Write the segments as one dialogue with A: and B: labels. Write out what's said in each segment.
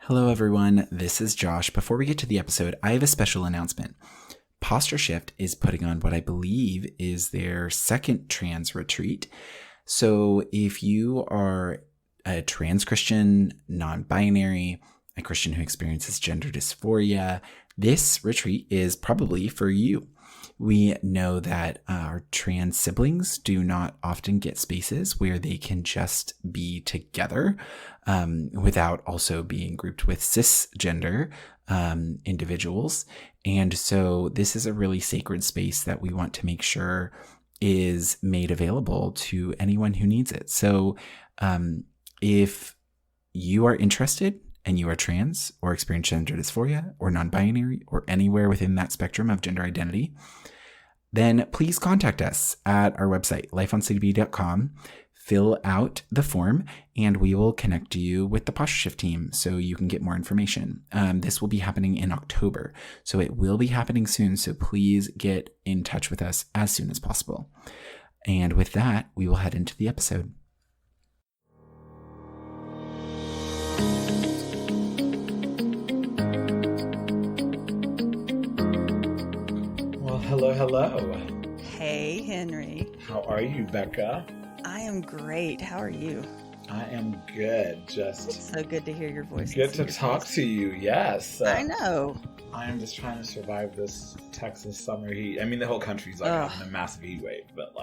A: Hello, everyone. This is Josh. Before we get to the episode, I have a special announcement. Posture Shift is putting on what I believe is their second trans retreat. So if you are a trans Christian, non-binary, a Christian who experiences gender dysphoria, this retreat is probably for you. We know that our trans siblings do not often get spaces where they can just be together without also being grouped with cisgender individuals. And so this is a really sacred space that we want to make sure is made available to anyone who needs it. So if you are interested and you are trans or experience gender dysphoria or non-binary or anywhere within that spectrum of gender identity, then please contact us at our website, lifeoncdb.com. Fill out the form and we will connect you with the Posture Shift team so you can get more information. This will be happening in October, so it will be happening soon. So please get in touch with us as soon as possible. And with that, we will head into the episode. Hello.
B: Hey, Henry.
A: How are you, Bekah?
B: I am great. How are you?
A: I am good.
B: It's so good to hear your voice.
A: Good to talk to you. Yes.
B: I know.
A: I am just trying to survive this Texas summer heat. I mean, the whole country's having a massive heat wave, but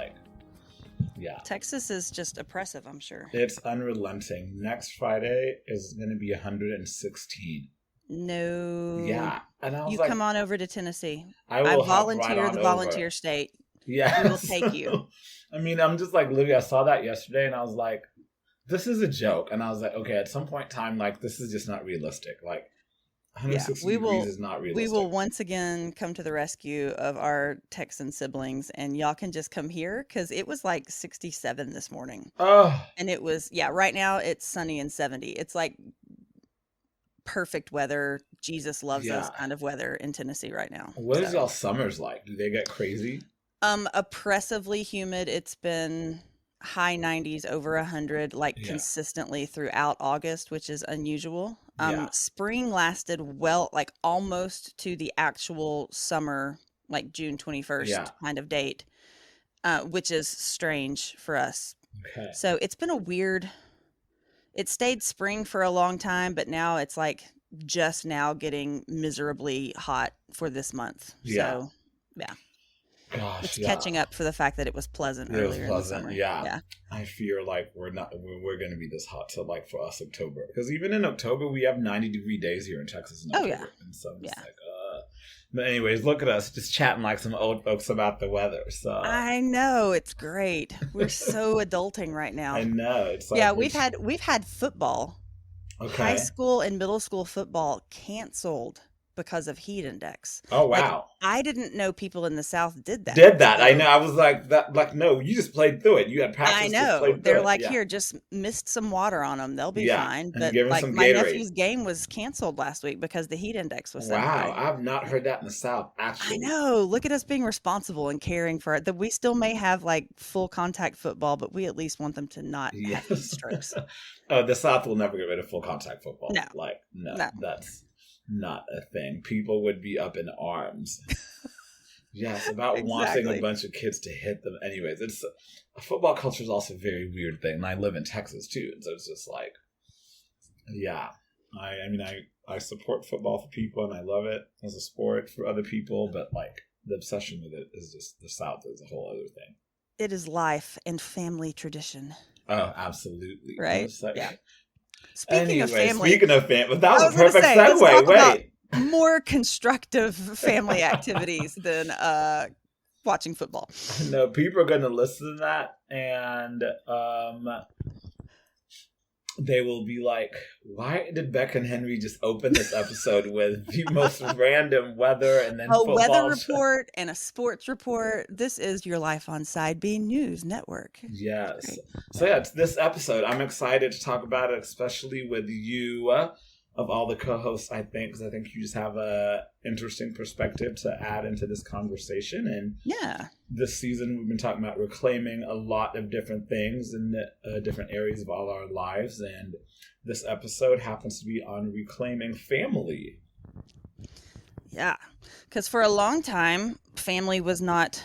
A: yeah.
B: Texas is just oppressive, I'm sure.
A: It's unrelenting. Next Friday is going to be 116.
B: No.
A: Yeah. And I was
B: you come on over to Tennessee.
A: I
B: volunteer the volunteer state.
A: Yeah.
B: We will take you.
A: I mean, I'm just literally, I saw that yesterday and I was like, this is a joke. And I was like, okay, at some point in time, this is just not realistic. 160 degrees is not realistic.
B: We will once again come to the rescue of our Texan siblings, and y'all can just come here because it was 67 this morning.
A: Oh.
B: And it was, right now it's sunny and 70. It's perfect weather, Jesus loves us kind of weather in Tennessee right now.
A: What is y'all summers like? Do they get crazy?
B: Oppressively humid. It's been high 90s, over 100, consistently throughout August, which is unusual. Spring lasted almost to the actual summer, June 21st kind of date, which is strange for us.
A: Okay.
B: So it's been it stayed spring for a long time, but now it's just now getting miserably hot for this month.
A: Yeah.
B: So, yeah.
A: Gosh,
B: it's catching up for the fact that it was pleasant earlier in the summer.
A: Yeah. I fear we're going to be this hot till for us October, because even in October we have 90-degree days here in Texas in October. And so I'm just but anyways, look at us just chatting like some old folks about the weather. So
B: I know, it's great. We're so adulting right now.
A: I know. It's
B: we've had football.
A: Okay.
B: High school and middle school football canceled because of heat index.
A: Oh, wow.
B: I didn't know people in the South did that.
A: I know. I was no, you just played through it. You had practice.
B: I know. They're here, just mist some water on them. They'll be fine. But my nephew's game was canceled last week because the heat index was so high.
A: Wow. I've not heard that in the South, actually.
B: I know. Look at us being responsible and caring for it. That we still may have full contact football, but we at least want them to not have heat strokes.
A: Oh, the South will never get rid of full contact football.
B: No.
A: No. That's not a thing. People would be up in arms. Yes, about wanting a bunch of kids to hit them. Anyways, it's football culture is also a very weird thing. And I live in Texas too, and so it's just I support football for people and I love it as a sport for other people, but the obsession with it is just the South is a whole other thing.
B: It is life and family tradition.
A: Oh, absolutely.
B: Right?
A: Yeah.
B: Speaking of family,
A: that was a perfect segue. Wait.
B: More constructive family activities than watching football.
A: No, people are going to listen to that and they will be like, why did Bekah and Henry just open this episode with the most random weather and then
B: a weather report and a sports report? This is your Life on Side B News Network.
A: Yes. So it's this episode. I'm excited to talk about it, especially with you of all the co-hosts, I think, because I think you just have a interesting perspective to add into this conversation. And this season we've been talking about reclaiming a lot of different things in different areas of all our lives. And
C: this episode happens to be on reclaiming family.
B: Yeah, because for a long time, family was not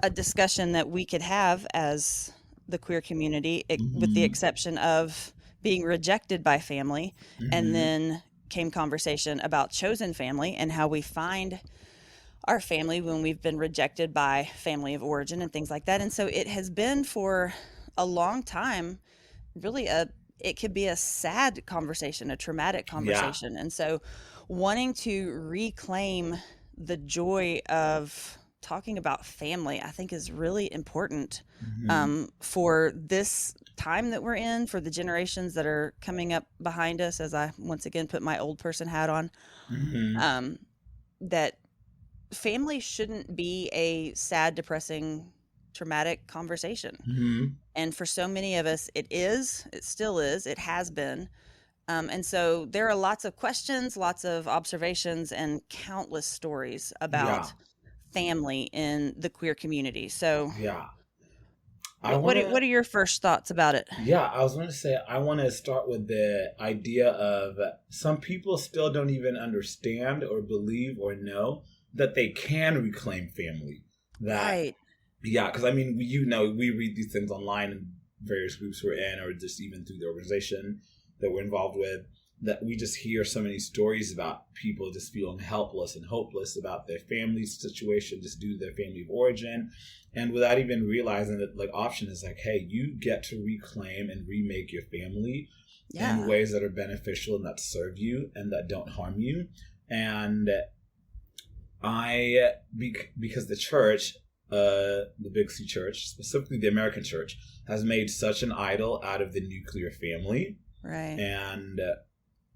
B: a discussion that we could have as the queer community, with the
C: Mm-hmm.
B: exception of being rejected by family. And
C: Mm-hmm.
B: then came conversation about chosen family and how we find our family when we've been rejected by family of origin and things like that. And so it has been for a long time really it could be a sad conversation, a traumatic
C: Yeah.
B: conversation. And so wanting to reclaim the joy of talking about family, I think is really important
C: Mm-hmm.
B: for this time that we're in, for the generations that are coming up behind us, as I once again put my old person hat on,
C: Mm-hmm.
B: um, that family shouldn't be a sad, depressing, traumatic conversation.
C: Mm-hmm.
B: And for so many of us, it still is, it has been. And so there are lots of questions, lots of observations, and countless stories
C: Yeah.
B: about family in the queer community. So,
C: Yeah. I want
B: what
C: to
B: are your first thoughts about it?
C: Yeah, I was going to say, I want to start with the idea of some people still don't even understand or believe or know that they can reclaim family. That,
B: Right.
C: yeah, because I mean, we read these things online in various groups we're in, or just even through the organization that we're involved with, that we just hear so many stories about people just feeling helpless and hopeless about their family situation, just due to their family of origin, and without even realizing that like option is like, hey, you get to reclaim and remake your family in
B: Yeah.
C: ways that are beneficial and that serve you and that don't harm you. And because the church, the Big C Church, specifically the American church, has made such an idol out of the nuclear family.
B: Right.
C: And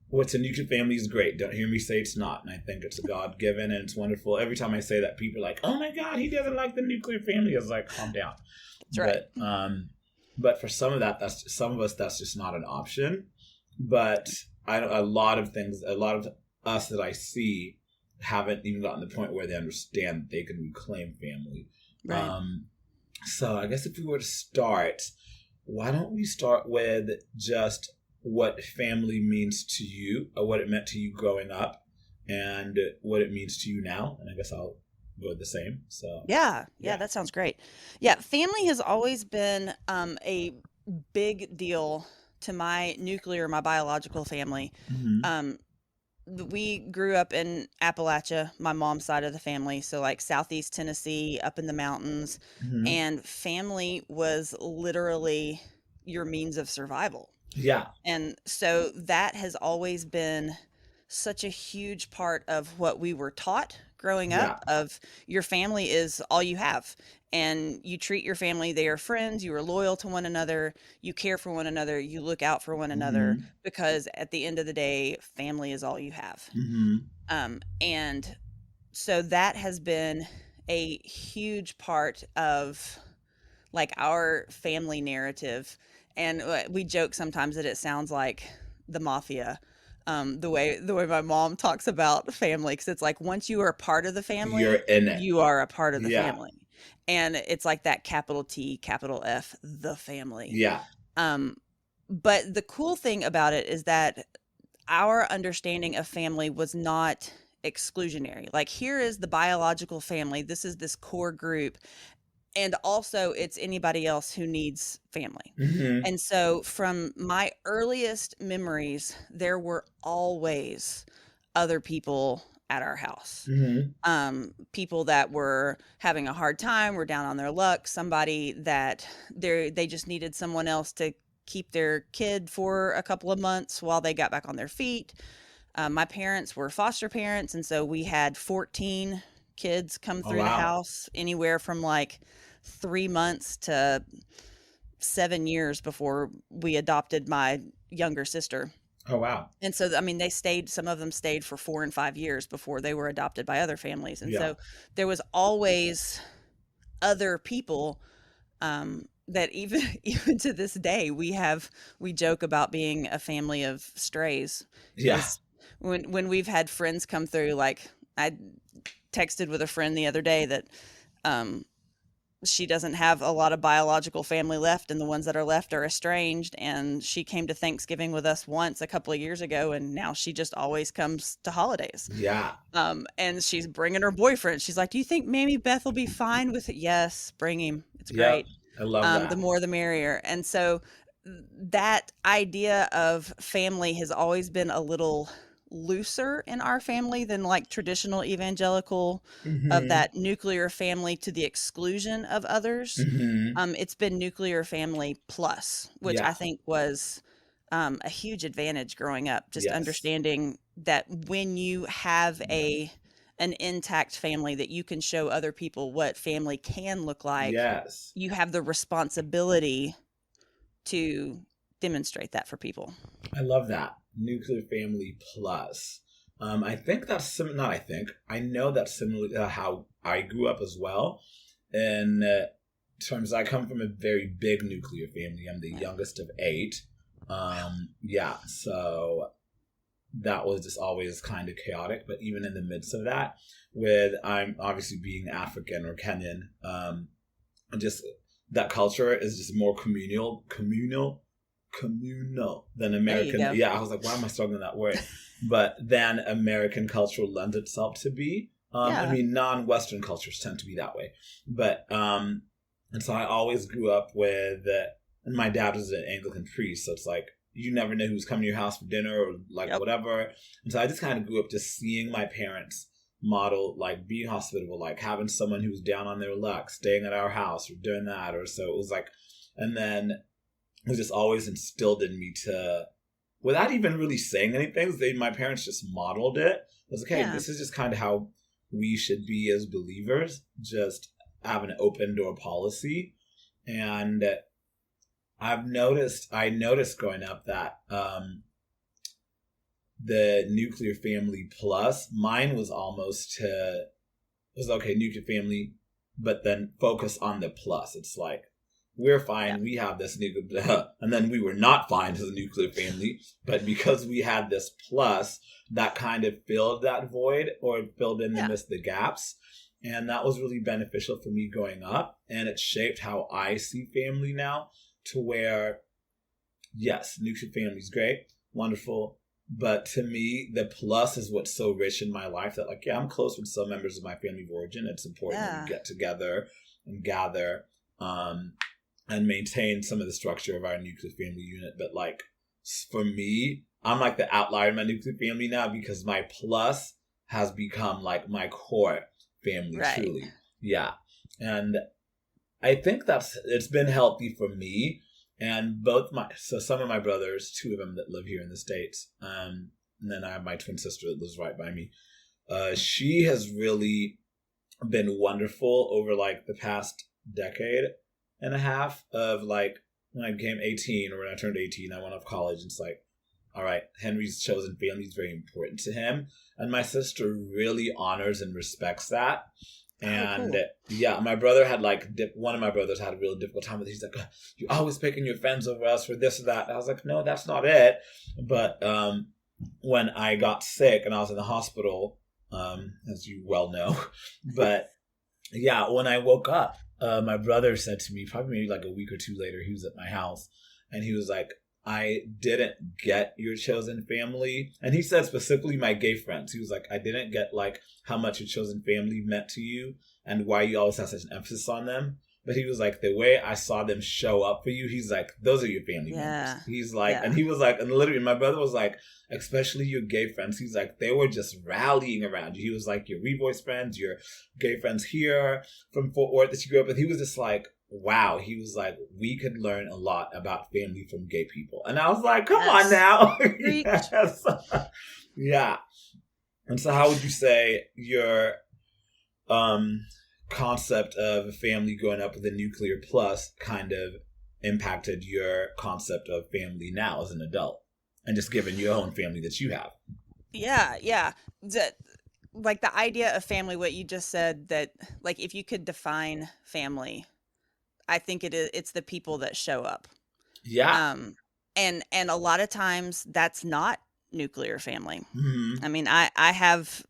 C: what's a nuclear family is great. Don't hear me say it's not. And I think it's God given and it's wonderful. Every time I say that, people are like, "Oh my God, he doesn't like the nuclear family." I was like, "Calm down."
B: That's right.
C: But for some of us, that's just not an option. But a lot of us that I see haven't even gotten to the point where they understand that they can reclaim family.
B: Right.
C: So I guess if we were to start, why don't we start with just what family means to you, or what it meant to you growing up, and what it means to you now? And I guess I'll go with the same. So
B: Yeah. Yeah.
C: yeah.
B: That sounds great. Yeah. Family has always been a big deal to my biological family.
C: Mm-hmm.
B: Um, we grew up in Appalachia, my mom's side of the family, so like Southeast Tennessee, up in the mountains,
C: Mm-hmm.
B: and family was literally your means of survival.
C: Yeah.
B: And so that has always been such a huge part of what we were taught growing
C: Yeah.
B: up, of your family is all you have, and you treat your family, they are friends, you are loyal to one another, you care for one another, you look out for one another,
C: Mm-hmm.
B: because at the end of the day, family is all you have.
C: Mm-hmm.
B: And so that has been a huge part of like our family narrative. And we joke sometimes that it sounds like the mafia, the way my mom talks about family, because it's like once you are part of the
C: You're
B: family,
C: in it.
B: you are a part of the
C: Yeah.
B: family. And it's like that capital T, capital F, the family.
C: Yeah.
B: Um, but the cool thing about it is that our understanding of family was not exclusionary. Like, here is the biological family, this is this core group, and also it's anybody else who needs family.
C: Mm-hmm.
B: And so from my earliest memories, there were always other people at our house.
C: Mm-hmm.
B: People that were having a hard time, were down on their luck, somebody that they just needed someone else to keep their kid for a couple of months while they got back on their feet. My parents were foster parents, and so we had 14 kids come
C: Oh
B: through the
C: wow.
B: house, anywhere from like 3 months to 7 years before we adopted my younger sister.
C: Oh wow.
B: And so, I mean, some of them stayed for 4 and 5 years before they were adopted by other families. And
C: Yeah.
B: so there was always other people, that even even to this day we joke about being a family of strays,
C: Yeah.
B: because when we've had friends come through, like I texted with a friend the other day that she doesn't have a lot of biological family left, and the ones that are left are estranged. And she came to Thanksgiving with us once a couple of years ago, and now she just always comes to holidays.
C: Yeah.
B: And she's bringing her boyfriend. She's like, "Do you think Mammy Beth will be fine with it?" Yes, bring him. It's
C: Yep.
B: great.
C: I love
B: The
C: that.
B: more the merrier. And so that idea of family has always been a little looser in our family than like traditional evangelical, of
C: Mm-hmm.
B: that nuclear family to the exclusion of others.
C: Mm-hmm.
B: It's been nuclear family plus, which I
C: Yeah.
B: think was a huge advantage growing up, just
C: Yes.
B: understanding that when you have an intact family, that you can show other people what family can look like.
C: Yes.
B: You have the responsibility to demonstrate that for people.
C: I love that. Nuclear family plus. I think that's not I think. I know that's similar to how I grew up as well. In terms, I come from a very big nuclear family. I'm the
B: Yeah.
C: youngest of 8. Yeah, so that was just always kind of chaotic. But even in the midst of that, with I'm obviously being African or Kenyan, just that culture is just more communal than
B: There you
C: American.
B: go.
C: Yeah, I was like, why am I struggling that word? But than American culture lends itself to be. I
B: Yeah.
C: mean, non-Western cultures tend to be that way. But and so I always grew up with, and my dad was an Anglican priest, so it's like you never know who's coming to your house for dinner or like
B: Yep.
C: whatever. And so I just kind of grew up just seeing my parents model like being hospitable, like having someone who was down on their luck staying at our house or doing that, or so it was like, and then it was just always instilled in me to, without even really saying anything, my parents just modeled it. I was like, hey,
B: Yeah.
C: this is just kind of how we should be as believers, just have an open door policy. And I noticed growing up that the nuclear family plus, mine was almost it was okay, nuclear family, but then focus on the plus. It's like, we're fine,
B: Yeah.
C: we have this nuclear, and then we were not fine as a nuclear family, but because we had this plus, that kind of filled that void or filled in
B: Yeah.
C: the gaps. And that was really beneficial for me growing up. And it shaped how I see family now, to where, yes, nuclear family is great, wonderful. But to me, the plus is what's so rich in my life that, like, yeah, I'm close with some members of my family of origin. It's important that
B: Yeah.
C: we get together and gather and maintain some of the structure of our nuclear family unit. But, like, for me, I'm like the outlier in my nuclear family now because my plus has become like my core family,
B: Right.
C: truly. Yeah. And I think it's been healthy for me. And some of my brothers, 2 of them that live here in the States, and then I have my twin sister that lives right by me. She has really been wonderful over like the past decade and a half of like, when I became 18 or when I turned 18, I went off college. And it's like, all right, Henry's chosen family is very important to him. And my sister really honors and respects that. And
B: cool.
C: yeah, my brother had like, one of my brothers had a really difficult time with it. He's like, you're always picking your friends over us for this or that. And I was like, no, that's not it. But when I got sick and I was in the hospital, as you well know, but yeah, when I woke up, my brother said to me, probably maybe like a week or 2 later, he was at my house and he was like, I didn't get your chosen family. And he said specifically my gay friends. He was like, I didn't get like how much your chosen family meant to you and why you always have such an emphasis on them. But he was like, the way I saw them show up for you, he's like, those are your family members. He's like, and he was like, and literally my brother was like, especially your gay friends. He's like, they were just rallying around you. He was like, your Revoice friends, your gay friends here from Fort Worth that you grew up with. He was just like, wow. He was like, we could learn a lot about family from gay people. And I was like, come on now. Yes. Yeah. And so how would you say your concept of a family growing up with a nuclear plus kind of impacted your concept of family now as an adult, and just given your own family that you have?
B: Yeah. Like the idea of family, what you just said, that like if you could define family, I think it's the people that show up.
C: Yeah.
B: And a lot of times that's not nuclear family.
C: Mm-hmm.
B: I mean, I have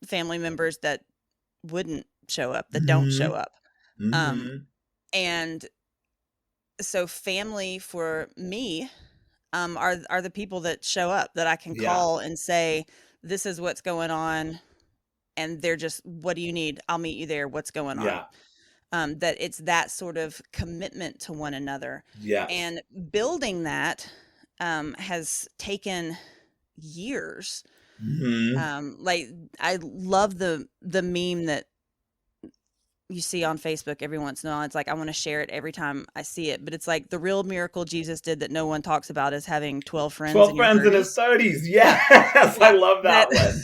B: family members that wouldn't show up, that don't show up. And so family for me are the people that show up that I can call and say, this is what's going on. And they're just, what do you need? I'll meet you there. What's going on? That it's that sort of commitment to one another. And building that has taken years. Like, I love the meme that you see on Facebook every once in a while. It's like, I want to share it every time I see it, but it's like, the real miracle Jesus did that no one talks about is having 12 friends.
C: 12 friends in his 30s. Yes. I love that one.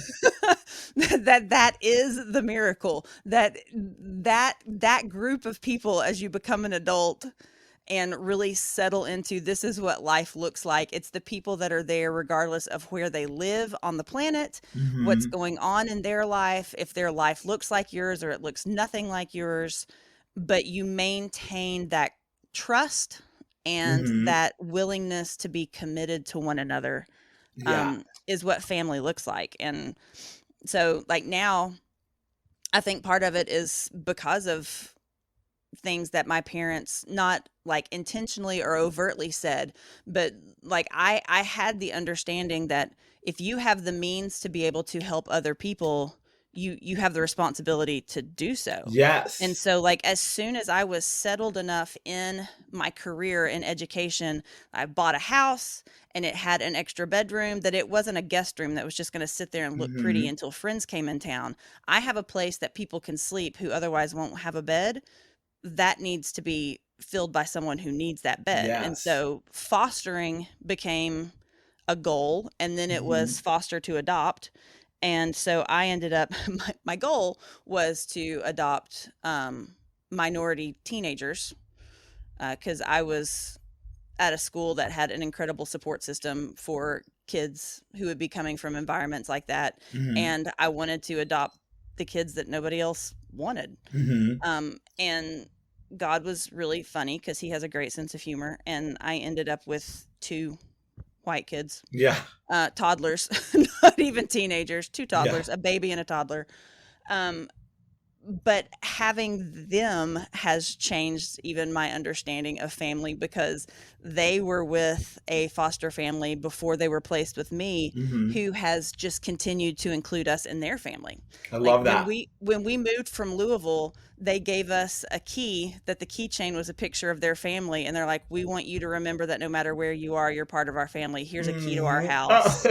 B: that is the miracle, that group of people, as you become an adult and really settle into, this is what life looks like. It's the people that are there regardless of where they live on the planet, what's going on in their life, if their life looks like yours or it looks nothing like yours, but you maintain that trust and that willingness to be committed to one another, is what family looks like. And so, like, now I think part of it is because of things that my parents, not like intentionally or overtly said, but like I had the understanding that if you have the means to be able to help other people, you have the responsibility to do so.
C: Yes.
B: And so, like, as soon as I was settled enough in my career in education, I bought a house and it had an extra bedroom, that it wasn't a guest room that was just going to sit there and look pretty until friends came in town. I have a place that people can sleep who otherwise won't have a bed. That needs to be filled by someone who needs that bed.
C: Yes.
B: And so fostering became a goal, and then it was foster to adopt. And so I ended up, my goal was to adopt minority teenagers, because I was at a school that had an incredible support system for kids who would be coming from environments like that. And I wanted to adopt the kids that nobody else wanted. And God was really funny because he has a great sense of humor. And I ended up with 2 white kids. Toddlers, not even teenagers, 2 toddlers, a baby and a toddler. But having them has changed even my understanding of family, because they were with a foster family before they were placed with me, who has just continued to include us in their family.
C: I love that.
B: When we moved from Louisville, they gave us a key that the keychain was a picture of their family. And they're like, we want you to remember that no matter where you are, you're part of our family. Here's a key to our house.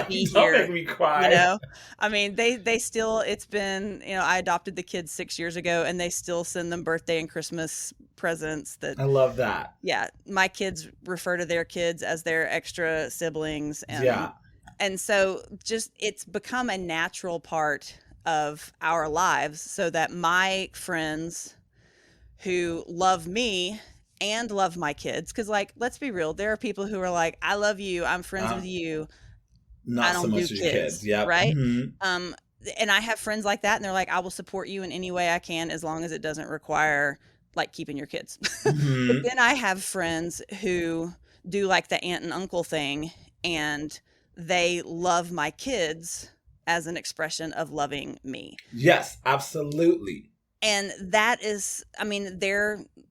B: Be here.
C: Don't make me cry.
B: You know, I mean, they still, it's been, you know, I adopted the kids 6 years ago and they still send them birthday and Christmas presents. That
C: I love that.
B: Yeah. My kids refer to their kids as their extra siblings. And so just, it's become a natural part of our lives, so that my friends who love me and love my kids, because, like, let's be real, there are people who are like, I love you, I'm friends with you,
C: not
B: I don't
C: so much
B: do
C: with your
B: kids, right? And I have friends like that, and they're like, I will support you in any way I can, as long as it doesn't require like keeping your kids. But then I have friends who do like the aunt and uncle thing, and they love my kids as an expression of loving me. Yes,
C: absolutely.
B: And that is, I mean,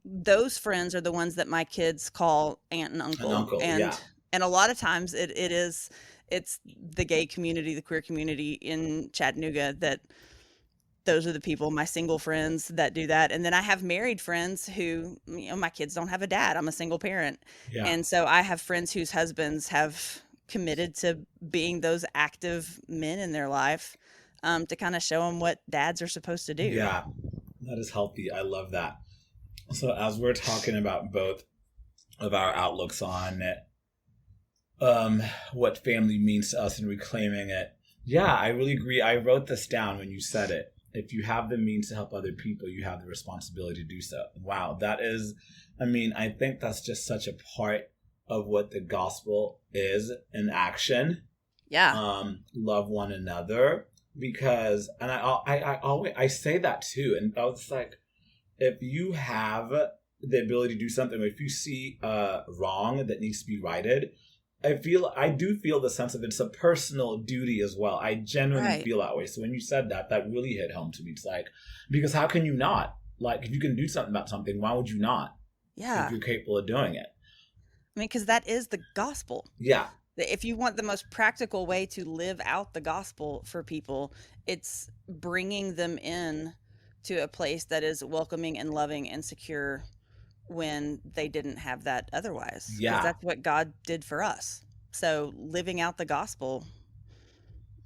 B: those friends are the ones that my kids call aunt and uncle. And a lot of times it's the gay community, the queer community in Chattanooga, that those are the people, my single friends, that do that. And then I have married friends who, you know, my kids don't have a dad. I'm a single parent. And so I have friends whose husbands have committed to being those active men in their life, to kind of show them what dads are supposed to do.
C: Yeah, that is healthy. I love that. So as we're talking about both of our outlooks on what family means to us and reclaiming it, I really agree. I wrote this down when you said it. If you have the means to help other people, you have the responsibility to do so. Wow, that is, I mean, I think that's just such a part of what the gospel is in action. Love one another, because, and I always say that too, and I was like, if you have the ability to do something, if you see wrong that needs to be righted, I do feel the sense of it's a personal duty as well. I genuinely feel that way. So when you said that, that really hit home to me. It's like, because how can you not? like, if you can do something about something, why would you not?
B: Yeah.
C: If you're capable of doing it.
B: I mean, because that is the gospel.
C: Yeah.
B: If you want the most practical way to live out the gospel for people, it's bringing them in to a place that is welcoming and loving and secure when they didn't have that otherwise.
C: Yeah.
B: Because that's what God did for us. So living out the gospel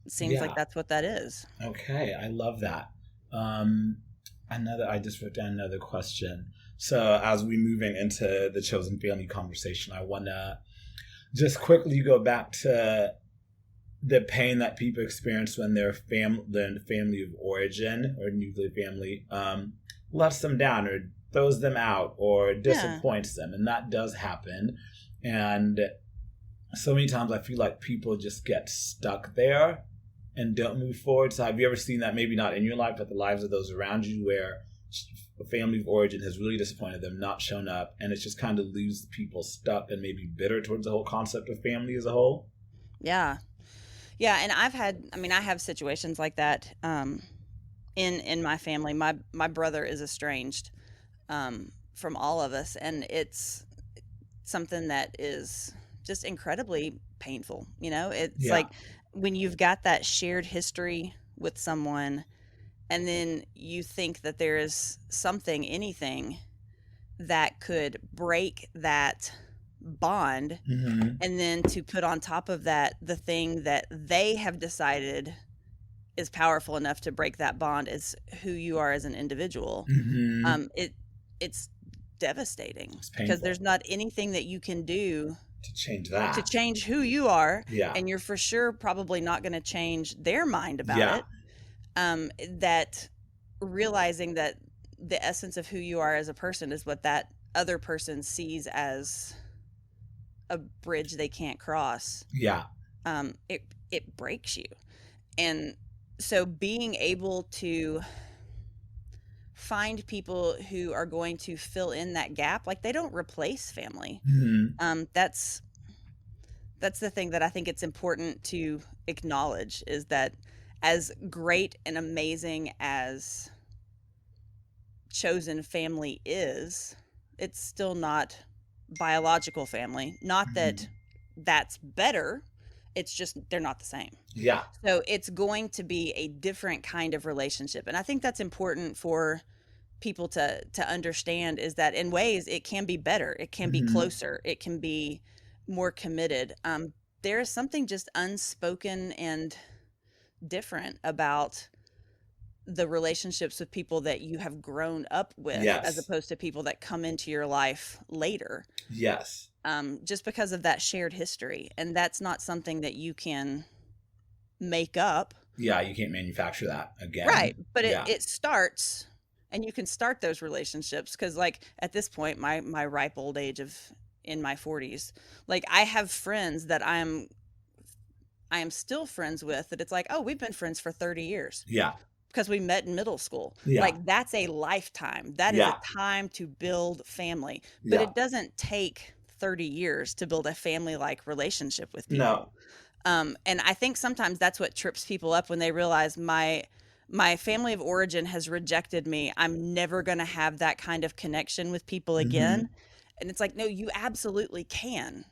B: seems like that's what that is.
C: Okay, I love that. I just wrote down another question. So as we moving into the chosen family conversation, I want to just quickly go back to the pain that people experience when their family of origin or nuclear family lets them down or throws them out or disappoints them. And that does happen. And so many times I feel like people just get stuck there and don't move forward. So have you ever seen that, maybe not in your life, but the lives of those around you, where a family of origin has really disappointed them, not shown up, and it's just kind of leaves people stuck and maybe bitter towards the whole concept of family as a whole?
B: Yeah. Yeah, and I have situations like that in my family. My brother is estranged from all of us, and it's something that is just incredibly painful. It's like when you've got that shared history with someone, and then you think that there is anything that could break that bond,
C: Mm-hmm.
B: and then to put on top of that the thing that they have decided is powerful enough to break that bond is who you are as an individual.
C: Mm-hmm.
B: It's devastating
C: It's
B: because
C: painful
B: there's not anything that you can do
C: to change that.
B: to change who you are.
C: Yeah.
B: And you're for sure probably not going to change their mind about it. That realizing that the essence of who you are as a person is what that other person sees as a bridge they can't cross.
C: Yeah.
B: It breaks you. And so being able to find people who are going to fill in that gap, like they don't replace family.
C: Mm-hmm.
B: That's the thing that I think it's important to acknowledge, is that as great and amazing as chosen family is, it's still not biological family. Not that that's better, it's just they're not the same.
C: Yeah.
B: So it's going to be a different kind of relationship. And I think that's important for people to understand, is that in ways it can be better. It can be closer. It can be more committed. There is something just unspoken and different about the relationships with people that you have grown up with, as opposed to people that come into your life later.
C: Yes.
B: Just because of that shared history. And that's not something that you can make up.
C: Yeah, you can't manufacture that again.
B: Right. But it starts, and you can start those relationships, because like at this point, my ripe old age of in my 40s, like I have friends that I am still friends with, that it's like, oh, we've been friends for 30 years.
C: Yeah.
B: Because we met in middle school.
C: Yeah.
B: Like that's a lifetime. That is a time to build family. But it doesn't take 30 years to build a family-like relationship with people. No. And I think sometimes that's what trips people up, when they realize my family of origin has rejected me. I'm never going to have that kind of connection with people again. And it's like, no, you absolutely can.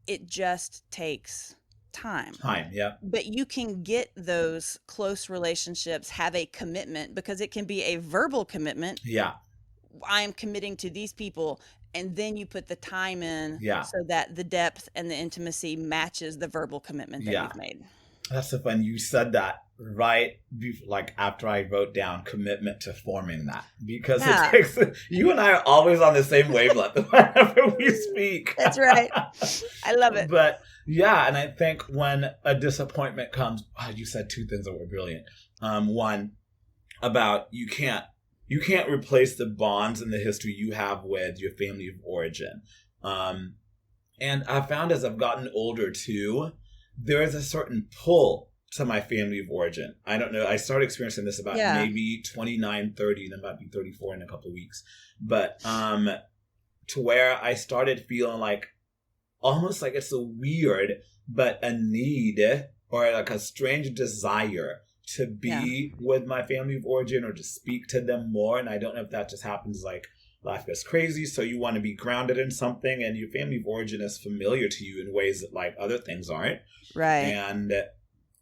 B: It just takes time. Yeah. But you can get those close relationships, have a commitment, because it can be a verbal commitment. Yeah. I am committing to these people. And then you put the time in so that the depth and the intimacy matches the verbal commitment that you've made.
C: That's so fun. You said that right like after I wrote down commitment to forming that, because it takes, you and I are always on the same wavelength whenever we speak.
B: That's right. I love it.
C: But yeah, and I think when a disappointment comes, you said two things that were brilliant. One, about you can't replace the bonds and the history you have with your family of origin. And I found as I've gotten older too, there is a certain pull to my family of origin. I don't know. I started experiencing this about maybe 29, 30, and I might be 34 in a couple of weeks. But to where I started feeling like almost like it's a weird, but a need or like a strange desire to be with my family of origin or to speak to them more. And I don't know if that just happens like life gets crazy, so you want to be grounded in something, and your family of origin is familiar to you in ways that like other things aren't.
B: Right.
C: And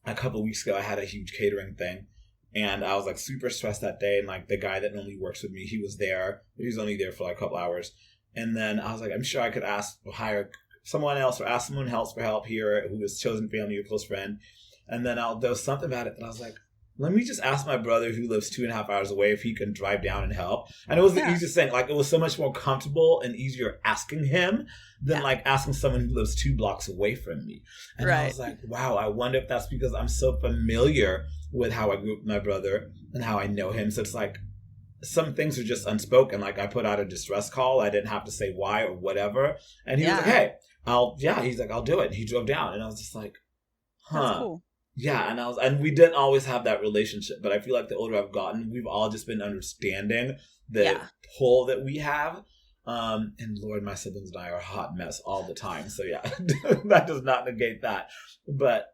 C: a couple of weeks ago, I had a huge catering thing, and I was like super stressed that day. And like the guy that normally works with me, he was there. He was only there for like a couple hours. And then I was like, I'm sure I could hire someone else or ask someone else for help here who is chosen family or close friend. And then there was something about it that I was like, let me just ask my brother who lives 2.5 hours away if he can drive down and help. And it was the easiest thing. Like, it was so much more comfortable and easier asking him than like asking someone who lives 2 blocks away from me. And I was like, wow, I wonder if that's because I'm so familiar with how I grew up with my brother and how I know him. So it's like some things are just unspoken. Like, I put out a distress call. I didn't have to say why or whatever. And he was like, hey, he's like, I'll do it. And he drove down. And I was just like, huh.
B: That's cool.
C: Yeah, and we didn't always have that relationship, but I feel like the older I've gotten, we've all just been understanding the pull that we have. And Lord, my siblings and I are a hot mess all the time. So yeah, that does not negate that. But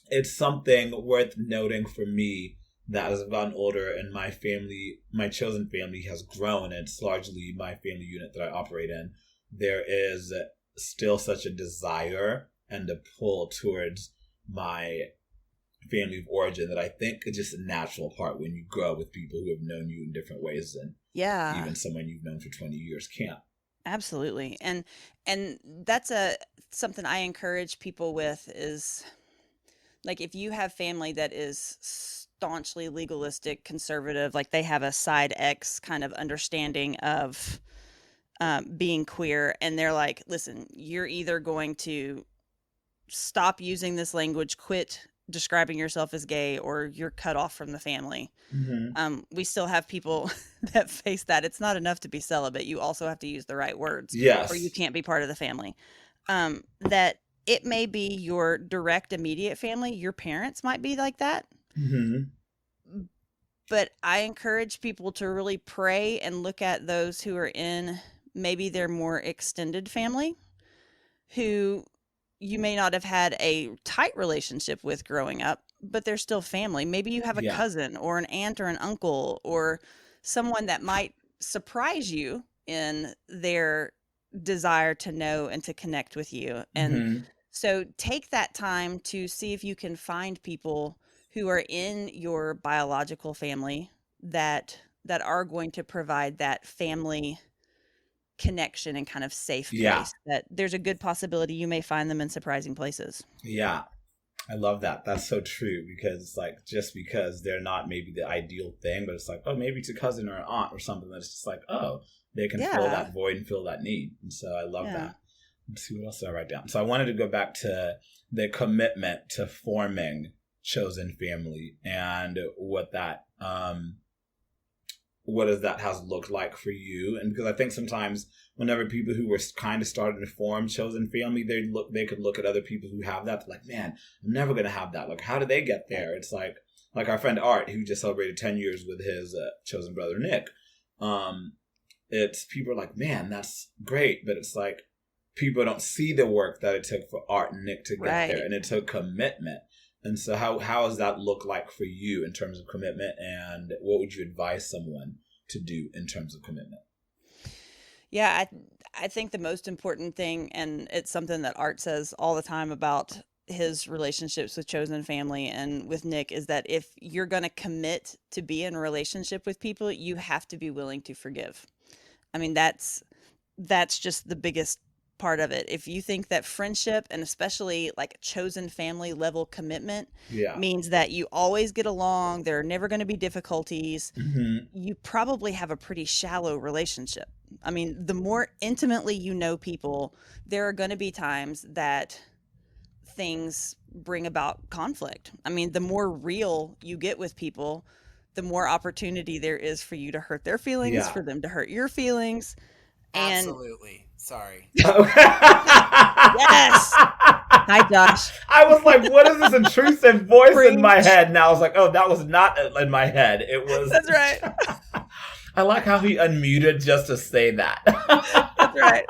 C: it's something worth noting for me that as I've gotten older and my family, my chosen family has grown, and it's largely my family unit that I operate in, there is still such a desire and a pull towards my family of origin that I think is just a natural part when you grow with people who have known you in different ways than even someone you've known for 20 years can.
B: Absolutely. And that's something I encourage people with is, like, if you have family that is staunchly legalistic, conservative, like they have a side X kind of understanding of being queer, and they're like, listen, you're either going to stop using this language, quit describing yourself as gay, or you're cut off from the family. Mm-hmm. We still have people that face that. It's not enough to be celibate. You also have to use the right words, or you can't be part of the family. That it may be your direct, immediate family. Your parents might be like that. Mm-hmm. But I encourage people to really pray and look at those who are in maybe their more extended family, who you may not have had a tight relationship with growing up, but they're still family. Maybe you have a cousin or an aunt or an uncle or someone that might surprise you in their desire to know and to connect with you. And so take that time to see if you can find people who are in your biological family that are going to provide that family connection and kind of safe place. That there's a good possibility you may find them in surprising places. Yeah.
C: I love that. That's so true, because it's like, just because they're not maybe the ideal thing, but it's like, oh, maybe it's a cousin or an aunt or something that's just like, oh, they can fill that void and fill that need. And so I love that. Let's see what else I write down. So I wanted to go back to the commitment to forming chosen family and what does that has looked like for you. And because I think sometimes whenever people who were kind of starting to form chosen family, they could look at other people who have that, like, man, I'm never going to have that. Like, how do they get there? It's like our friend Art, who just celebrated 10 years with his chosen brother, Nick. It's people are like, man, that's great. But it's like, people don't see the work that it took for Art and Nick to get there. And it took commitment. And so how does that look like for you in terms of commitment, and what would you advise someone to do in terms of commitment?
B: Yeah, I think the most important thing, and it's something that Art says all the time about his relationships with chosen family and with Nick, is that if you're going to commit to be in a relationship with people, you have to be willing to forgive. I mean, that's just the biggest part of it. If you think that friendship, and especially like chosen family level commitment, means that you always get along, there are never going to be difficulties, you probably have a pretty shallow relationship. I mean, the more intimately you know people, there are going to be times that things bring about conflict. I mean, the more real you get with people, the more opportunity there is for you to hurt their feelings, for them to hurt your feelings. And
A: absolutely. Sorry.
B: Yes. Hi, Josh.
C: I was like, what is this intrusive voice in my head? And I was like, oh, that was not in my head. It was.
B: That's right.
C: I like how he unmuted just to say that.
B: That's right.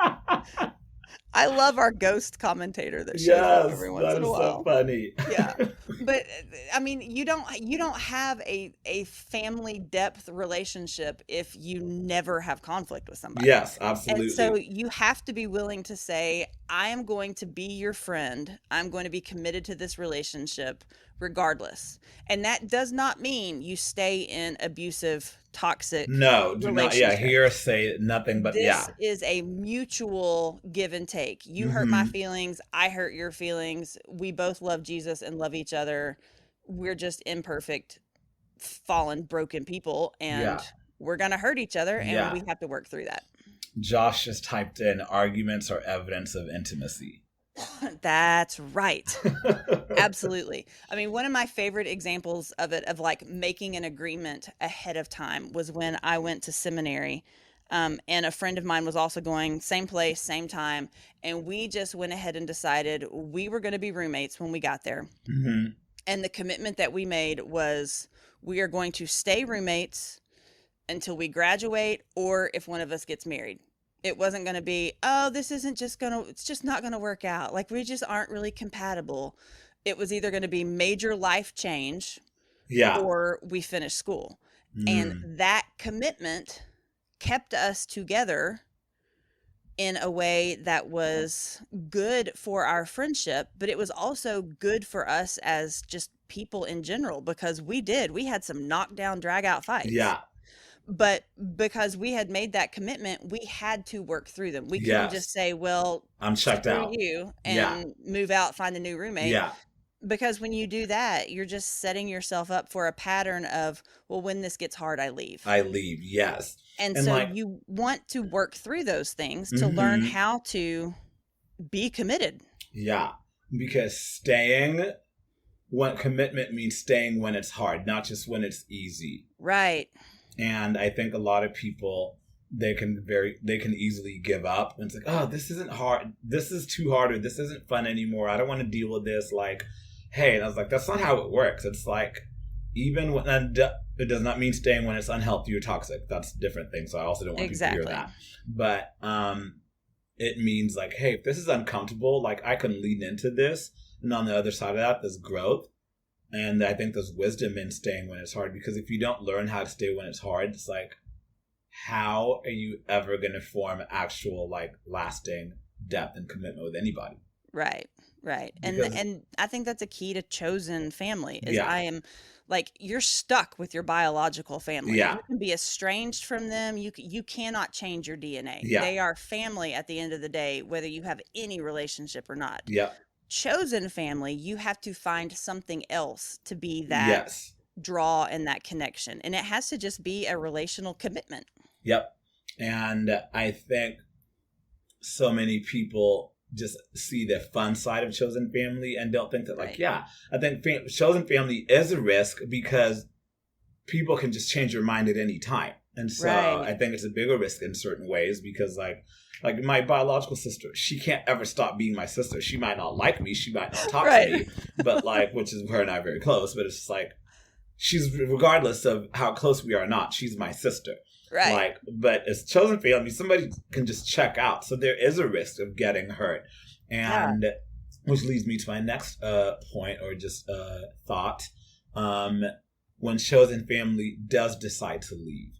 B: I love our ghost commentator that shows up every once in a while.
C: So funny.
B: Yeah. But I mean, you don't have a family depth relationship if you never have conflict with somebody.
C: Yes,
B: And so
C: absolutely.
B: you have to be willing to say, I am going to be your friend. I'm going to be committed to this relationship regardless. And that does not mean you stay in abusive, toxic
C: No, do not. Yeah,
B: relationship.
C: hear say nothing but
B: This
C: yeah.
B: is a mutual give and take. You hurt my
C: Mm-hmm.
B: feelings, I hurt your feelings. We both love Jesus and love each other. We're just imperfect, fallen, broken people, and
C: Yeah.
B: we're going to hurt each other, and
C: Yeah.
B: we have to work through that.
C: Josh just typed in arguments are evidence of intimacy.
B: That's right. Absolutely. I mean, one of my favorite examples of it, of like making an agreement ahead of time, was when I went to seminary. And a friend of mine was also going, same place, same time. And we just went ahead and decided we were going to be roommates when we got there.
C: Mm-hmm.
B: And the commitment that we made was we are going to stay roommates until we graduate or if one of us gets married. It wasn't going to be, oh, it's just not going to work out. Like, we just aren't really compatible. It was either going to be major life change
C: Yeah.
B: or we finish school.
C: Mm.
B: And that commitment kept us together in a way that was good for our friendship, but it was also good for us as just people in general, because we had some knockdown, drag out fights.
C: Yeah.
B: But because we had made that commitment, we had to work through them. We couldn't just say, well,
C: I'm checked
B: screw
C: out.
B: you, and move out, find a new roommate.
C: Yeah.
B: Because when you do that, you're just setting yourself up for a pattern of, well, when this gets hard, I leave.
C: Yes.
B: And so you want to work through those things to learn how to be committed.
C: Yeah. Because commitment means staying when it's hard, not just when it's easy.
B: Right.
C: And I think a lot of people, they can easily give up. And it's like, oh, this isn't hard. This is too hard, or this isn't fun anymore. I don't want to deal with this. Like, hey, and I was like, that's not how it works. It's like, even when, and it does not mean staying when it's unhealthy or toxic. That's a different thing. So I also don't want people to hear that. But it means like, hey, if this is uncomfortable, like I can lean into this. And on the other side of that, there's growth. And I think there's wisdom in staying when it's hard, because if you don't learn how to stay when it's hard, it's like, how are you ever going to form actual, like, lasting depth and commitment with anybody?
B: Right. And I think that's a key to chosen family is I am like, you're stuck with your biological family.
C: Yeah.
B: You can be estranged from them. You cannot change your DNA.
C: Yeah.
B: They are family at the end of the day, whether you have any relationship or not.
C: Yeah.
B: Chosen family, you have to find something else to be that draw and that connection. And it has to just be a relational commitment. Yep.
C: And I think so many people just see the fun side of chosen family and don't think that, like, I think chosen family is a risk because people can just change your mind at any time. And so I think it's a bigger risk in certain ways because, like my biological sister, she can't ever stop being my sister. She might not like me. She might not talk to me, but like, which is her and I are very close, but it's just like, she's, regardless of how close we are or not, she's my sister. Right. Like, but as chosen family, somebody can just check out. So there is a risk of getting hurt. And which leads me to my next point or just thought. When chosen family does decide to leave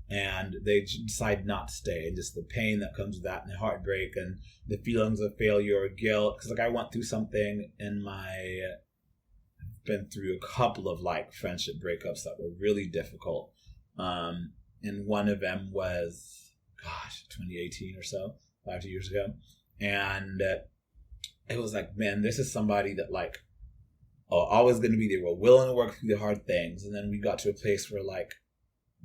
C: and they decide not to stay, and just the pain that comes with that and the heartbreak and the feelings of failure or guilt. Because like I went through something been through a couple of like friendship breakups that were really difficult. And one of them was, 2018 or so, 5 years ago. And it was like, man, this is somebody that like, always going to be there. We're willing to work through the hard things. And then we got to a place where like,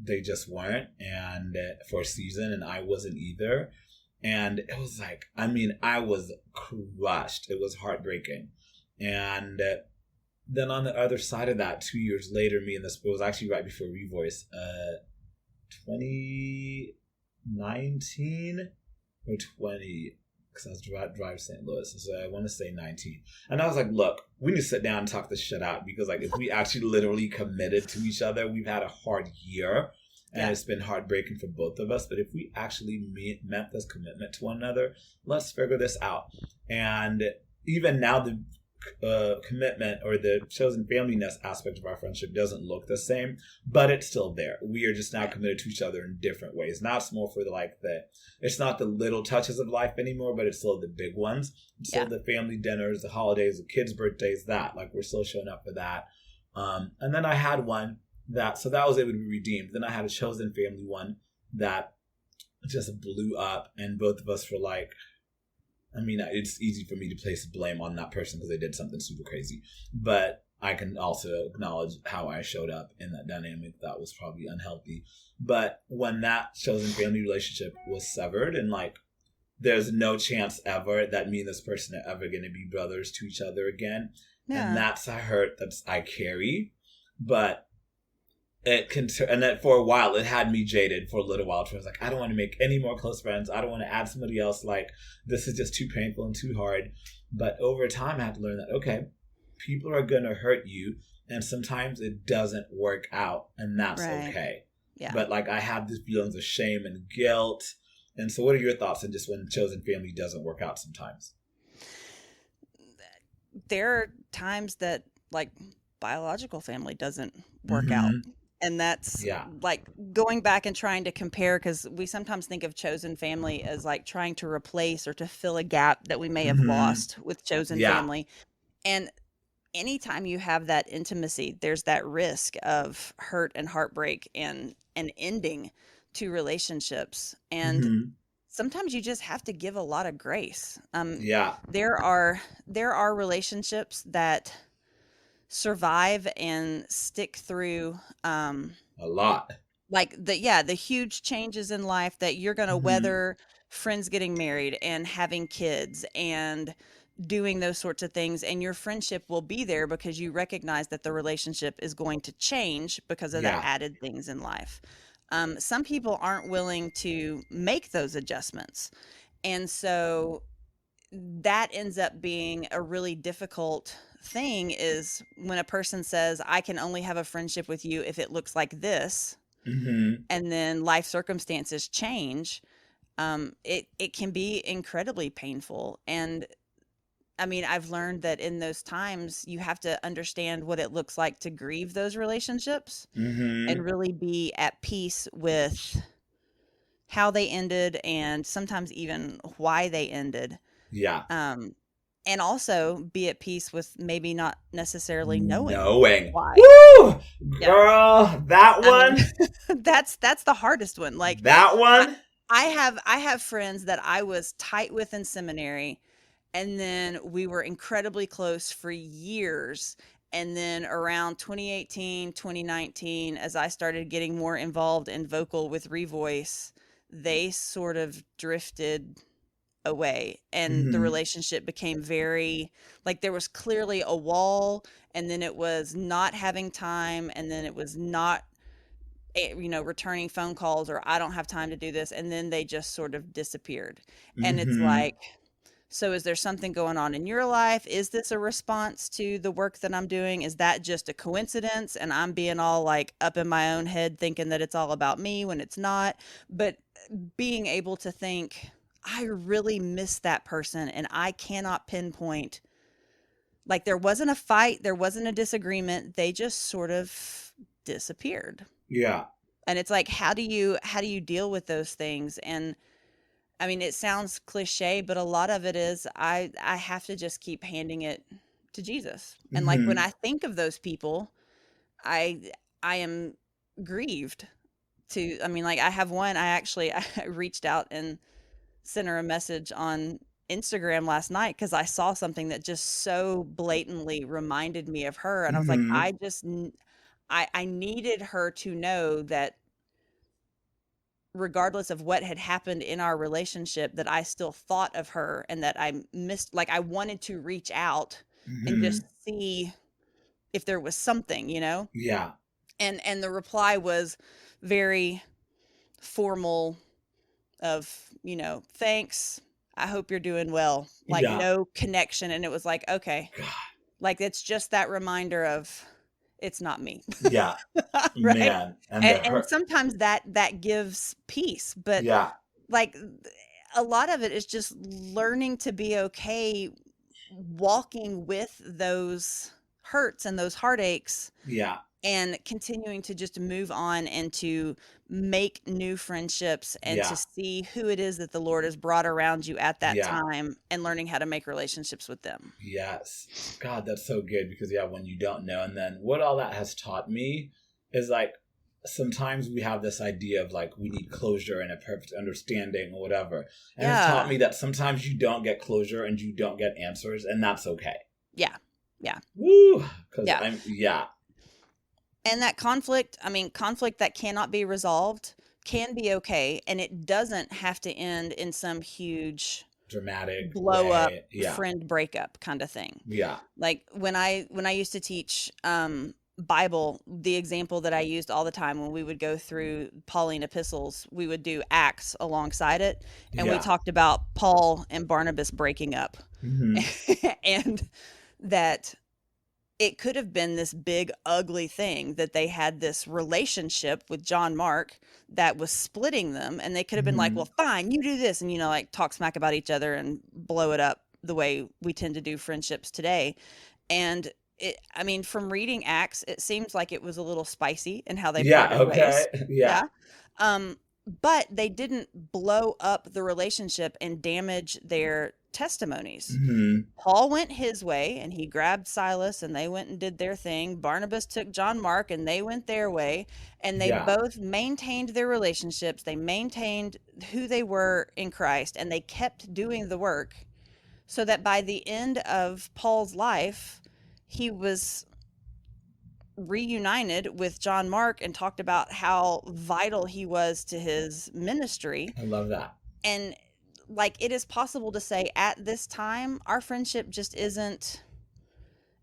C: they just weren't. And for a season, and I wasn't either. And it was like, I mean, I was crushed. It was heartbreaking. And then on the other side of that, 2 years later, it was actually right before Revoice, 2019 or 20, because I was driving to St. Louis, so I want to say 19. And I was like, look, we need to sit down and talk this shit out, because like if we actually literally committed to each other, we've had a hard year, And it's been heartbreaking for both of us. But if we actually met this commitment to one another, let's figure this out. And even now, the commitment or the chosen familyness aspect of our friendship doesn't look the same, but it's still there. We are just now committed to each other in different ways. Now it's more for it's not the little touches of life anymore, but it's still the big ones. It's still the family dinners, the holidays, the kids' birthdays, we're still showing up for that. And then I had one so that was able to be redeemed. Then I had a chosen family one that just blew up, and both of us were like, it's easy for me to place blame on that person because they did something super crazy. But I can also acknowledge how I showed up in that dynamic that was probably unhealthy. But when that chosen family relationship was severed, and there's no chance ever that me and this person are ever going to be brothers to each other again. Yeah. And that's a hurt that I carry. But and that for a while it had me jaded for a little while. I was like, I don't want to make any more close friends. I don't want to add somebody else. This is just too painful and too hard. But over time I had to learn that, okay, people are going to hurt you, and sometimes it doesn't work out, and that's okay. Yeah. But I have these feelings of shame and guilt. And so what are your thoughts on just when chosen family doesn't work out sometimes?
B: There are times that biological family doesn't work out. And that's going back and trying to compare, because we sometimes think of chosen family as trying to replace or to fill a gap that we may have lost with chosen family. And anytime you have that intimacy, there's that risk of hurt and heartbreak and an ending to relationships. And sometimes you just have to give a lot of grace. There are relationships that survive and stick through
C: a lot,
B: the huge changes in life that you're going to weather, friends getting married and having kids and doing those sorts of things, and your friendship will be there because you recognize that the relationship is going to change because of the added things in life. Some people aren't willing to make those adjustments, and so that ends up being a really difficult thing, is when a person says, I can only have a friendship with you if it looks like this, and then life circumstances change. It can be incredibly painful. And I've learned that in those times you have to understand what it looks like to grieve those relationships and really be at peace with how they ended, and sometimes even why they ended. And also be at peace with maybe not necessarily knowing why.
C: Woo! Girl, that one.
B: That's the hardest one.
C: That one.
B: I have friends that I was tight with in seminary, and then we were incredibly close for years. And then around 2018, 2019, as I started getting more involved in vocal with Revoice, they sort of drifted away, and the relationship became very there was clearly a wall, and then it was not having time, and then it was not returning phone calls, or I don't have time to do this, and then they just sort of disappeared. And it's so is there something going on in your life? Is this a response to the work that I'm doing? Is that just a coincidence and I'm being all up in my own head thinking that it's all about me when it's not? But being able to think, I really miss that person, and I cannot pinpoint, there wasn't a fight, there wasn't a disagreement, they just sort of disappeared.
C: Yeah.
B: And it's how do you deal with those things? And it sounds cliche, but a lot of it is I have to just keep handing it to Jesus. And when I think of those people, I am grieved to, I have one, I reached out and sent her a message on Instagram last night because I saw something that just so blatantly reminded me of her. And I was like, I needed her to know that regardless of what had happened in our relationship, that I still thought of her, and that I missed, I wanted to reach out and just see if there was something,
C: Yeah.
B: And the reply was very formal of, thanks, I hope you're doing well. No connection. And it was okay. God. It's just that reminder of, it's not me.
C: Yeah.
B: Right.
C: Man.
B: And sometimes that gives peace, but
C: yeah.
B: like a lot of it is just learning to be okay walking with those hurts and those heartaches
C: Yeah.
B: and continuing to just move on and to make new friendships and to
C: Yeah.
B: see who it is that the Lord has brought around you at that
C: Yeah.
B: time and learning how to make relationships with them.
C: Yes. God, that's so good because, yeah, when you don't know. And then what all that has taught me is like, sometimes we have this idea of like, we need closure and a perfect understanding or whatever. And it's taught me that sometimes you don't get closure and you don't get answers, and that's okay.
B: Yeah. Yeah.
C: Woo.
B: Yeah. And that conflict that cannot be resolved can be okay. And it doesn't have to end in some huge
C: dramatic
B: blow up
C: Yeah.
B: friend breakup kind of thing.
C: Yeah.
B: Like when I used to teach Bible, the example that I used all the time when we would go through Pauline epistles, we would do Acts alongside it. And we talked about Paul and Barnabas breaking up.
C: Mm-hmm.
B: And that it could have been this big, ugly thing that they had this relationship with John Mark that was splitting them. And they could have been like, well, fine, you do this. And, like talk smack about each other and blow it up the way we tend to do friendships today. And from reading Acts, it seems like it was a little spicy in how they parted ways.
C: Yeah.
B: But they didn't blow up the relationship and damage their testimonies.
C: Mm-hmm.
B: Paul went his way and he grabbed Silas and they went and did their thing. Barnabas took John Mark and they went their way, and they both maintained their relationships. They maintained who they were in Christ, and they kept doing the work, so that by the end of Paul's life, he was reunited with John Mark and talked about how vital he was to his ministry.
C: I love that.
B: And like, it is possible to say at this time, our friendship just isn't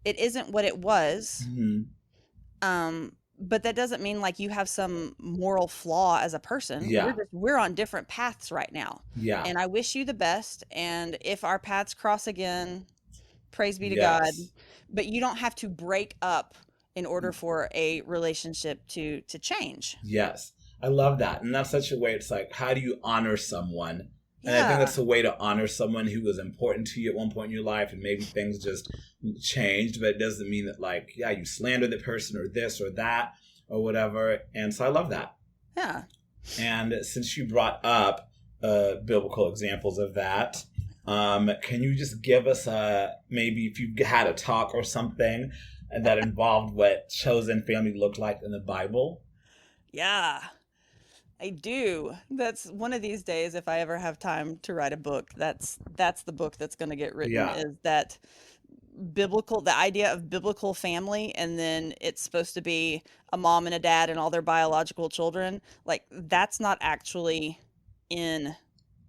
B: what it was.
C: Mm-hmm.
B: But that doesn't mean like you have some moral flaw as a person.
C: Yeah.
B: We're on different paths right now.
C: Yeah.
B: And I wish you the best. And if our paths cross again, praise be to God. But you don't have to break up in order for a relationship to change.
C: Yes. I love that. And that's such a way, it's like, how do you honor someone? And I think that's a way to honor someone who was important to you at one point in your life, and maybe things just changed, but it doesn't mean that like, you slander the person or this or that or whatever. And so I love that.
B: Yeah.
C: And since you brought up biblical examples of that, can you just give us maybe if you had a talk or something that involved what chosen family looked like in the Bible?
B: Yeah. I do. That's one of these days, if I ever have time to write a book, that's the book that's going to get written, is that the idea of biblical family, and then it's supposed to be a mom and a dad and all their biological children. Like, that's not actually in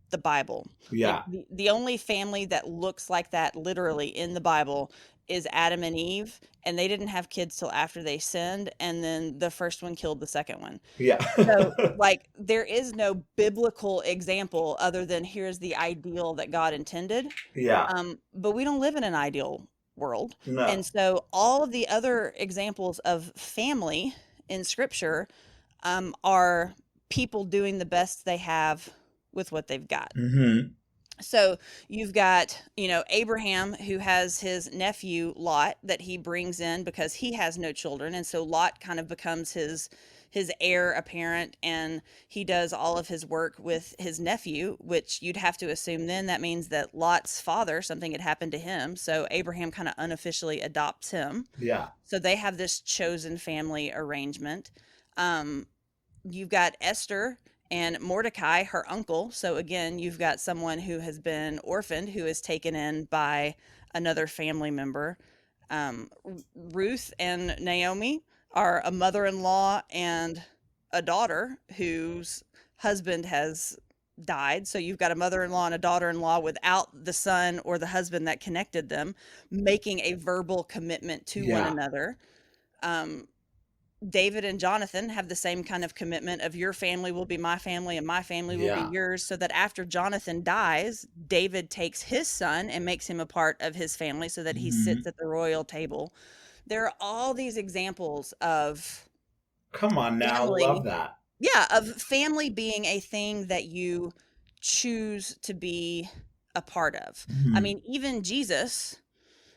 B: the Bible.
C: Yeah.
B: Like, the only family that looks like that literally in the Bible is Adam and Eve, and they didn't have kids till after they sinned, and then the first one killed the second one.
C: Yeah.
B: So like, there is no biblical example other than here's the ideal that God intended.
C: Yeah.
B: But we don't live in an ideal world.
C: No.
B: And so all of the other examples of family in scripture are people doing the best they have with what they've got.
C: Mm-hmm.
B: So you've got, Abraham, who has his nephew Lot that he brings in because he has no children. And so Lot kind of becomes his heir apparent, and he does all of his work with his nephew, which you'd have to assume then that means that Lot's father, something had happened to him. So Abraham kind of unofficially adopts him.
C: Yeah. So
B: they have this chosen family arrangement. You've got Esther and Mordecai, her uncle. So again, you've got someone who has been orphaned, who is taken in by another family member. Ruth and Naomi are a mother-in-law and a daughter whose husband has died. So you've got a mother-in-law and a daughter-in-law without the son or the husband that connected them, making a verbal commitment to one another. David and Jonathan have the same kind of commitment of your family will be my family and my family will be yours, so that after Jonathan dies, David takes his son and makes him a part of his family so that he sits at the royal table. there are all these examples of
C: Come on now,
B: family.
C: love that.
B: Yeah, of family being a thing that you choose to be a part of. I mean, even Jesus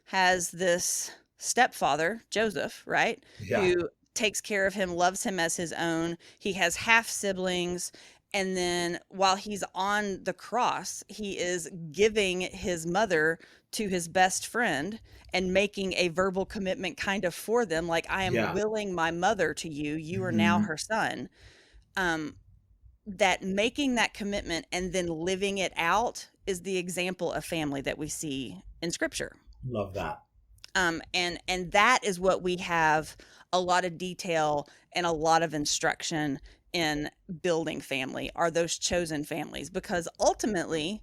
B: has this stepfather, Joseph, right?
C: Yeah.
B: Who takes care of him, loves him as his own. He has half siblings. And then while he's on the cross, he is giving his mother to his best friend and making a verbal commitment kind of for them. Like, I am willing my mother to you. You are now her son. That making that commitment and then living it out is the example of family that we see in Scripture.
C: Love that.
B: And that is what we have a lot of detail and a lot of instruction in building family, are those chosen families. Because ultimately,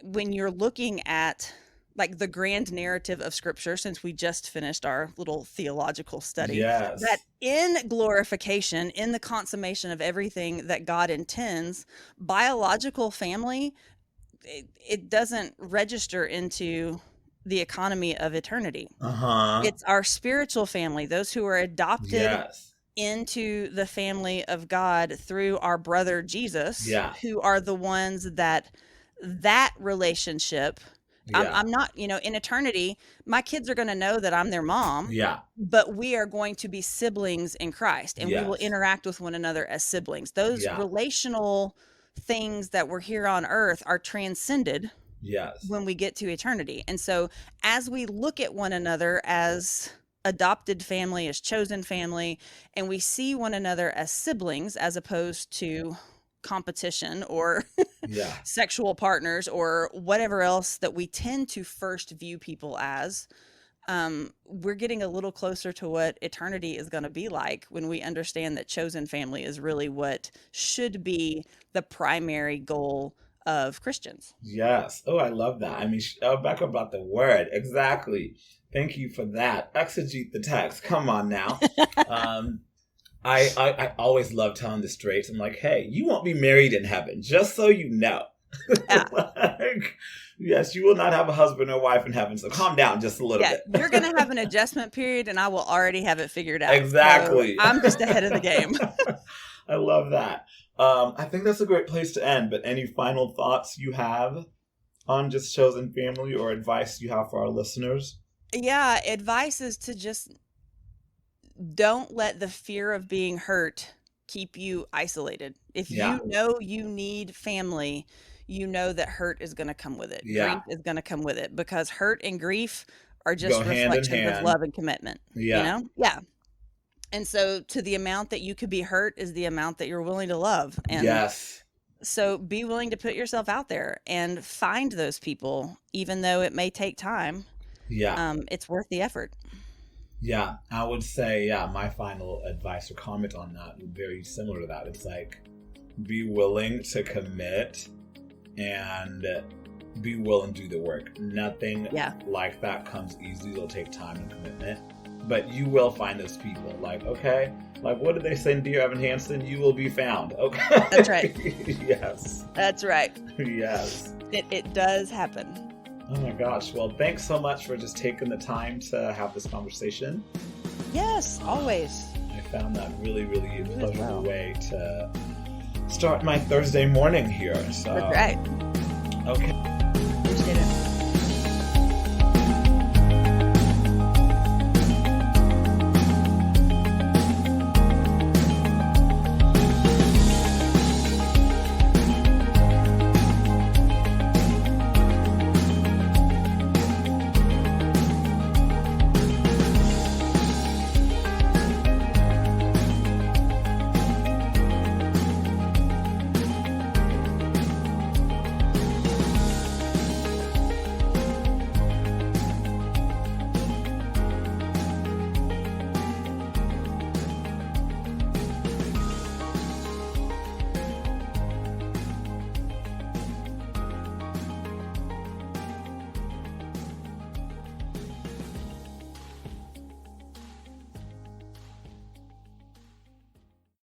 B: when you're looking at like the grand narrative of Scripture, since we just finished our little theological study, that in glorification, in the consummation of everything that God intends, biological family, it doesn't register into the economy of eternity. It's our spiritual family, those who are adopted into the family of God through our brother Jesus, who are the ones that relationship. I'm not, in eternity, my kids are going to know that I'm their mom. But we are going to be siblings in Christ, and we will interact with one another as siblings. Those relational things that were here on earth are transcended when we get to eternity. And so as we look at one another as adopted family, as chosen family, and we see one another as siblings as opposed to competition or sexual partners or whatever else that we tend to first view people as, we're getting a little closer to what eternity is going to be like when we understand that chosen family is really what should be the primary goal of Christians.
C: Yes. Oh, I love that. I mean, back about the word. Exactly. Thank you for that. Exegete the text. Come on now. I always love telling the straights. I'm like, hey, you won't be married in heaven, just so you know. Yes, you will not have a husband or wife in heaven, so calm down just a little bit.
B: You're going to have an adjustment period, and I will already have it figured out.
C: Exactly.
B: So I'm just ahead of the game.
C: I love that. I think that's a great place to end, but any final thoughts you have on just chosen family or advice you have for our listeners?
B: Yeah, advice is to just don't let the fear of being hurt keep you isolated. If you know you need family, you know that hurt is going to come with it. Grief is going to come with it, because hurt and grief are just reflections of love and commitment. And so to the amount that you could be hurt is the amount that you're willing to love. And so be willing to put yourself out there and find those people, even though it may take time. It's worth the effort.
C: I would say, my final advice or comment on that would be very similar to that. It's like, be willing to commit and be willing to do the work. Nothing like that comes easy. It'll take time and commitment. But you will find those people. Like, okay, like what did they say in Dear Evan Hansen? You will be found. Okay.
B: That's right.
C: Yes.
B: That's right.
C: Yes.
B: It does happen.
C: Oh my gosh. Well, thanks so much for just taking the time to have this conversation.
B: Yes, always.
C: I found that really, really pleasurable way to start my Thursday morning here. So,
B: that's right.
C: Okay.